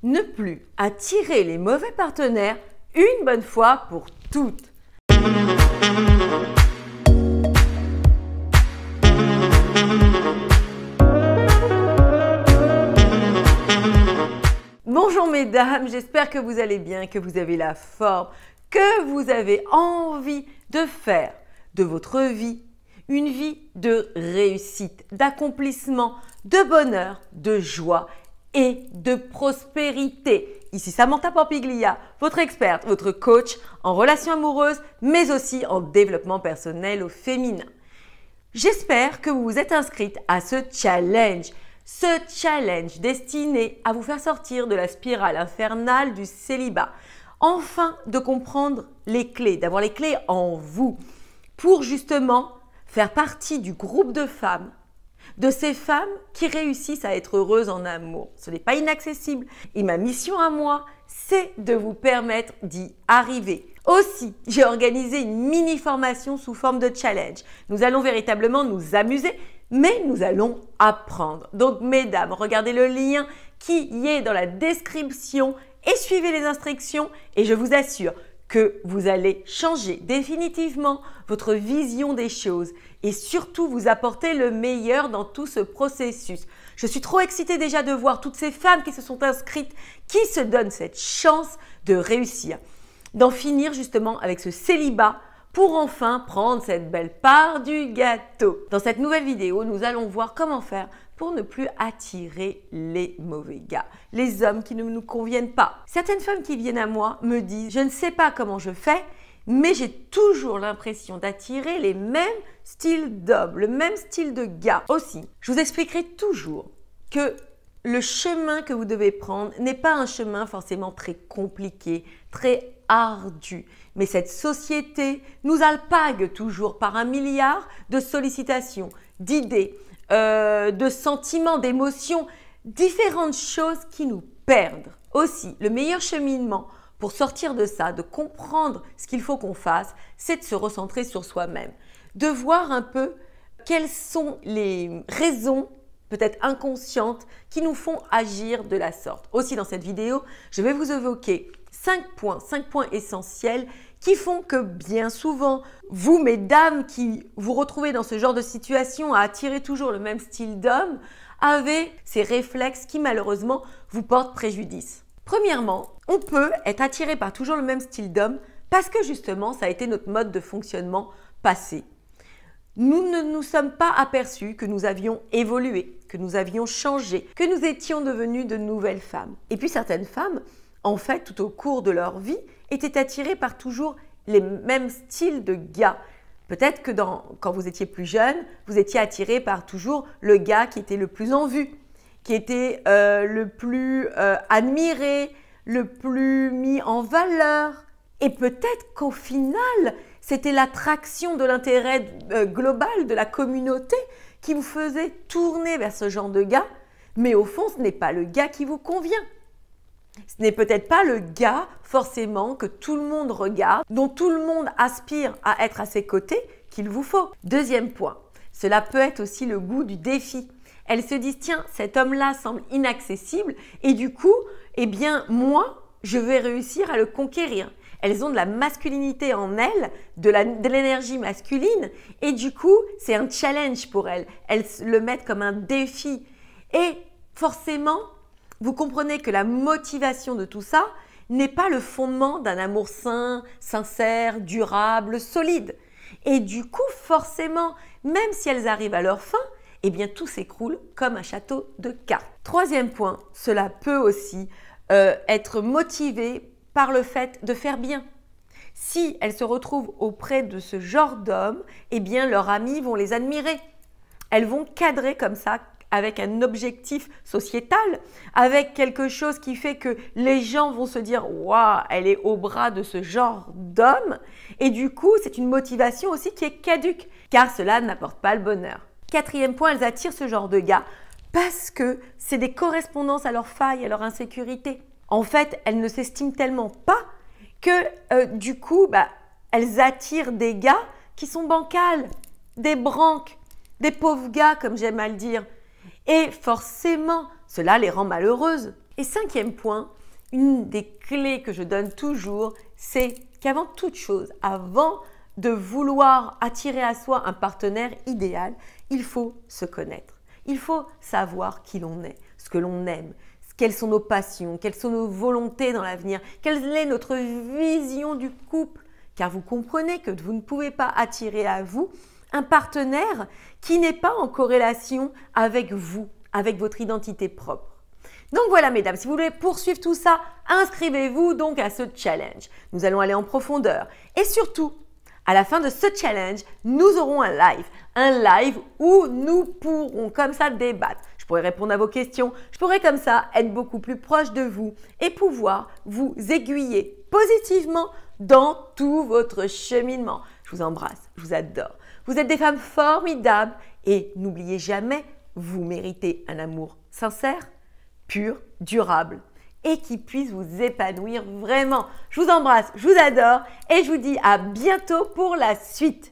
Ne plus attirer les mauvais partenaires une bonne fois pour toutes. Bonjour mesdames, j'espère que vous allez bien, que vous avez la forme, que vous avez envie de faire de votre vie une vie de réussite, d'accomplissement, de bonheur, de joie et de prospérité. Ici Samantha Pampiglia, votre experte, votre coach en relations amoureuses, mais aussi en développement personnel au féminin. J'espère que vous vous êtes inscrite à ce challenge destiné à vous faire sortir de la spirale infernale du célibat. Enfin, de comprendre les clés, d'avoir les clés en vous pour justement faire partie du groupe de femmes, de ces femmes qui réussissent à être heureuses en amour. Ce n'est pas inaccessible et ma mission à moi, c'est de vous permettre d'y arriver. Aussi, j'ai organisé une mini-formation sous forme de challenge. Nous allons véritablement nous amuser, mais nous allons apprendre. Donc, mesdames, regardez le lien qui y est dans la description et suivez les instructions et je vous assure que vous allez changer définitivement votre vision des choses et surtout vous apporter le meilleur dans tout ce processus. Je suis trop excitée déjà de voir toutes ces femmes qui se sont inscrites, qui se donnent cette chance de réussir, d'en finir justement avec ce célibat pour enfin prendre cette belle part du gâteau. Dans cette nouvelle vidéo, nous allons voir comment faire pour ne plus attirer les mauvais gars, les hommes qui ne nous conviennent pas. Certaines femmes qui viennent à moi me disent « Je ne sais pas comment je fais, mais j'ai toujours l'impression d'attirer les mêmes styles d'hommes, le même style de gars. » Aussi, je vous expliquerai toujours que le chemin que vous devez prendre n'est pas un chemin forcément très compliqué, très ardu. Mais cette société nous alpague toujours par un milliard de sollicitations, d'idées, de sentiments, d'émotions, différentes choses qui nous perdent. Aussi, le meilleur cheminement pour sortir de ça, de comprendre ce qu'il faut qu'on fasse, c'est de se recentrer sur soi-même, de voir un peu quelles sont les raisons peut-être inconscientes qui nous font agir de la sorte. Aussi, dans cette vidéo, je vais vous évoquer 5 points essentiels qui font que bien souvent, vous, mesdames, qui vous retrouvez dans ce genre de situation à attirer toujours le même style d'homme, avez ces réflexes qui malheureusement vous portent préjudice. Premièrement, on peut être attiré par toujours le même style d'homme parce que justement, ça a été notre mode de fonctionnement passé. Nous ne nous sommes pas aperçus que nous avions évolué, que nous avions changé, que nous étions devenues de nouvelles femmes. Et puis certaines femmes, en fait, tout au cours de leur vie, étaient attirées par toujours les mêmes styles de gars. Peut-être que quand vous étiez plus jeune, vous étiez attiré par toujours le gars qui était le plus en vue, qui était le plus admiré, le plus mis en valeur. Et peut-être qu'au final, c'était l'attraction de l'intérêt global de la communauté qui vous faisait tourner vers ce genre de gars. Mais au fond, ce n'est pas le gars qui vous convient. Ce n'est peut-être pas le gars forcément que tout le monde regarde, dont tout le monde aspire à être à ses côtés, qu'il vous faut. Deuxième point, cela peut être aussi le goût du défi. Elles se disent, tiens, cet homme-là semble inaccessible et du coup, eh bien, moi, je vais réussir à le conquérir. Elles ont de la masculinité en elles, de l'énergie masculine et du coup, c'est un challenge pour elles. Elles le mettent comme un défi et forcément, vous comprenez que la motivation de tout ça n'est pas le fondement d'un amour sain, sincère, durable, solide. Et du coup, forcément, même si elles arrivent à leur fin, eh bien tout s'écroule comme un château de cartes. Troisième point, cela peut aussi être motivé par le fait de faire bien. Si elles se retrouvent auprès de ce genre d'hommes, eh bien leurs amis vont les admirer. Elles vont cadrer comme ça avec un objectif sociétal, avec quelque chose qui fait que les gens vont se dire « Waouh, elle est au bras de ce genre d'homme » et du coup, c'est une motivation aussi qui est caduque, car cela n'apporte pas le bonheur. Quatrième point, elles attirent ce genre de gars parce que c'est des correspondances à leurs failles, à leur insécurité. En fait, elles ne s'estiment tellement pas que du coup, elles attirent des gars qui sont bancals, des branques, des pauvres gars, comme j'aime à le dire. Et forcément, cela les rend malheureuses. Et cinquième point, une des clés que je donne toujours, c'est qu'avant toute chose, avant de vouloir attirer à soi un partenaire idéal, il faut se connaître. Il faut savoir qui l'on est, ce que l'on aime, quelles sont nos passions, quelles sont nos volontés dans l'avenir, quelle est notre vision du couple. Car vous comprenez que vous ne pouvez pas attirer à vous un partenaire qui n'est pas en corrélation avec vous, avec votre identité propre. Donc voilà mesdames, si vous voulez poursuivre tout ça, inscrivez-vous donc à ce challenge. Nous allons aller en profondeur et surtout, à la fin de ce challenge, nous aurons un live où nous pourrons comme ça débattre. Je pourrai répondre à vos questions, je pourrai comme ça être beaucoup plus proche de vous et pouvoir vous aiguiller positivement dans tout votre cheminement. Je vous embrasse, je vous adore. Vous êtes des femmes formidables et n'oubliez jamais, vous méritez un amour sincère, pur, durable et qui puisse vous épanouir vraiment. Je vous embrasse, je vous adore et je vous dis à bientôt pour la suite.